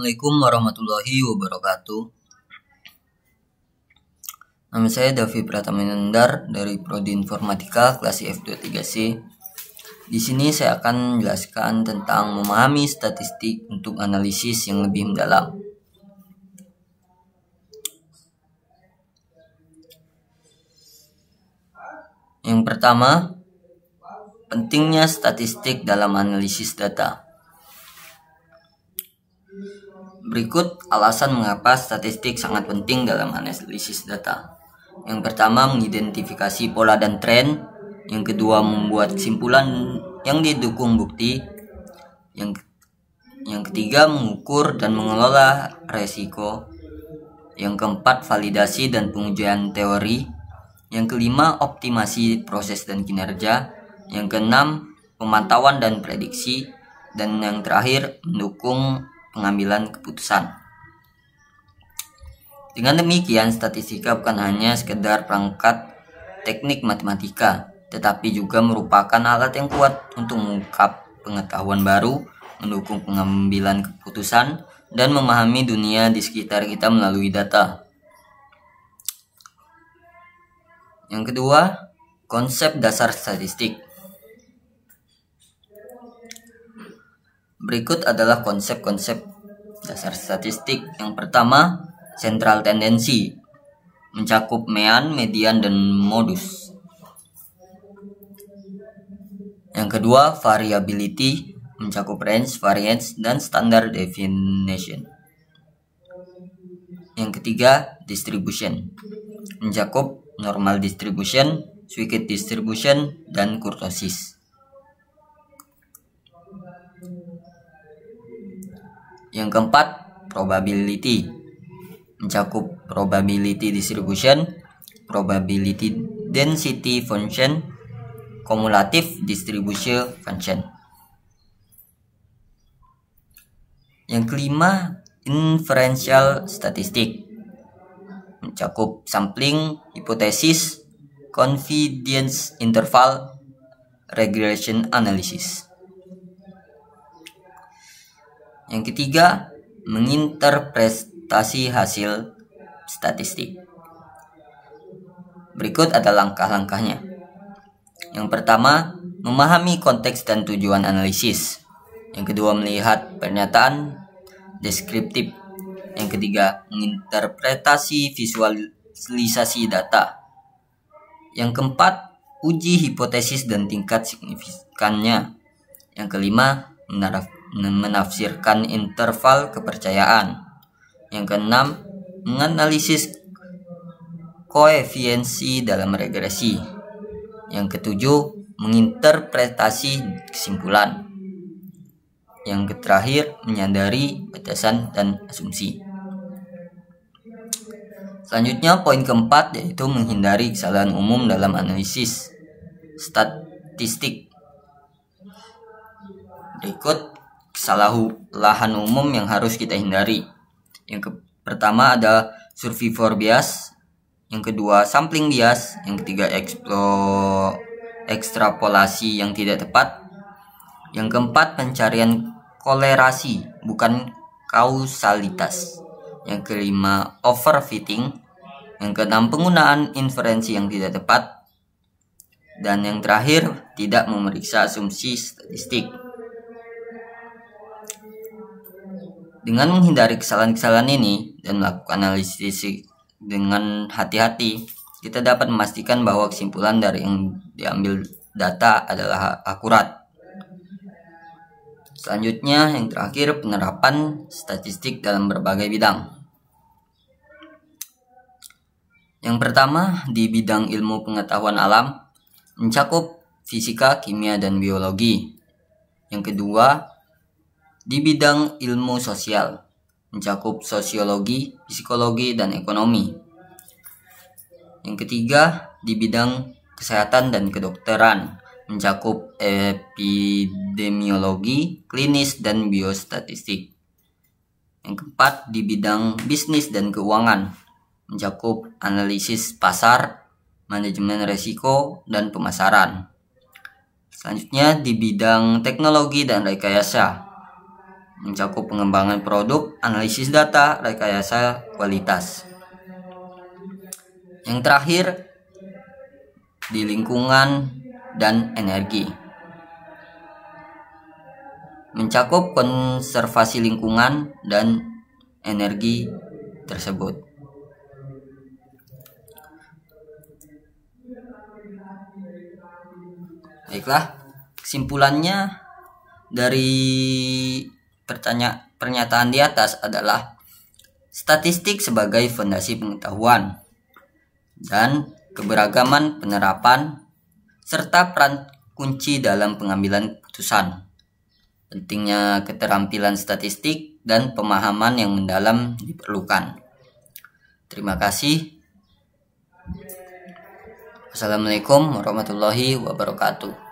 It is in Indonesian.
Assalamualaikum warahmatullahi wabarakatuh. Nama saya Davi Prataminandar dari Prodi Informatika kelas F23C. Di sini saya akan menjelaskan tentang memahami statistik untuk analisis yang lebih mendalam. Yang pertama, pentingnya statistik dalam analisis data. Berikut alasan mengapa statistik sangat penting dalam analisis data. Yang pertama, mengidentifikasi pola dan tren. Yang kedua, membuat kesimpulan yang didukung bukti. Yang ketiga, mengukur dan mengelola resiko. Yang keempat, validasi dan pengujian teori. Yang kelima, optimasi proses dan kinerja. Yang keenam, pemantauan dan prediksi. Dan yang terakhir, mendukung pengambilan keputusan. Dengan demikian, statistika bukan hanya sekedar perangkat teknik matematika, tetapi juga merupakan alat yang kuat untuk mengungkap pengetahuan baru, mendukung pengambilan keputusan, dan memahami dunia di sekitar kita melalui data. Yang kedua, konsep dasar statistik. Berikut adalah konsep-konsep dasar statistik. Yang pertama, sentral tendensi, mencakup mean, median, dan modus. Yang kedua, variability, mencakup range, variance, dan standard deviation. Yang ketiga, distribution, mencakup normal distribution, Swicket distribution, dan kurtosis. Yang keempat, probability, mencakup probability distribution, probability density function, cumulative distribution function. Yang kelima, inferential statistic, mencakup sampling, hipotesis, confidence interval, regression analysis. Yang ketiga, menginterpretasi hasil statistik. Berikut ada langkah-langkahnya. Yang pertama, memahami konteks dan tujuan analisis. Yang kedua, melihat pernyataan deskriptif. Yang ketiga, menginterpretasi visualisasi data. Yang keempat, uji hipotesis dan tingkat signifikannya. Yang kelima, menafsirkan interval kepercayaan. Yang keenam, menganalisis koefiensi dalam regresi. Yang ketujuh, menginterpretasi kesimpulan. Yang terakhir, menyadari batasan dan asumsi. Selanjutnya, poin keempat yaitu menghindari kesalahan umum dalam analisis statistik. Berikut kesalahan umum yang harus kita hindari. Yang pertama ada survivor bias, yang kedua sampling bias, yang ketiga ekstrapolasi yang tidak tepat, yang keempat pencarian kolerasi bukan kausalitas, yang kelima overfitting, yang keenam penggunaan inferensi yang tidak tepat, dan yang terakhir tidak memeriksa asumsi statistik. Dengan menghindari kesalahan-kesalahan ini dan melakukan analisis dengan hati-hati, kita dapat memastikan bahwa kesimpulan dari yang diambil data adalah akurat. Selanjutnya, yang terakhir, penerapan statistik dalam berbagai bidang. Yang pertama, di bidang ilmu pengetahuan alam, mencakup fisika, kimia, dan biologi. Yang kedua, di bidang ilmu sosial, mencakup sosiologi, psikologi, dan ekonomi. Yang ketiga, di bidang kesehatan dan kedokteran, mencakup epidemiologi, klinis, dan biostatistik. Yang keempat, di bidang bisnis dan keuangan, mencakup analisis pasar, manajemen risiko, dan pemasaran. Selanjutnya, di bidang teknologi dan rekayasa, mencakup pengembangan produk, analisis data, rekayasa kualitas. Yang terakhir, di lingkungan dan energi, mencakup konservasi lingkungan dan energi tersebut. Baiklah, kesimpulannya dari pernyataan di atas adalah statistik sebagai fondasi pengetahuan dan keberagaman penerapan serta peran kunci dalam pengambilan keputusan. Pentingnya keterampilan statistik dan pemahaman yang mendalam diperlukan. Terima kasih. Assalamualaikum warahmatullahi wabarakatuh.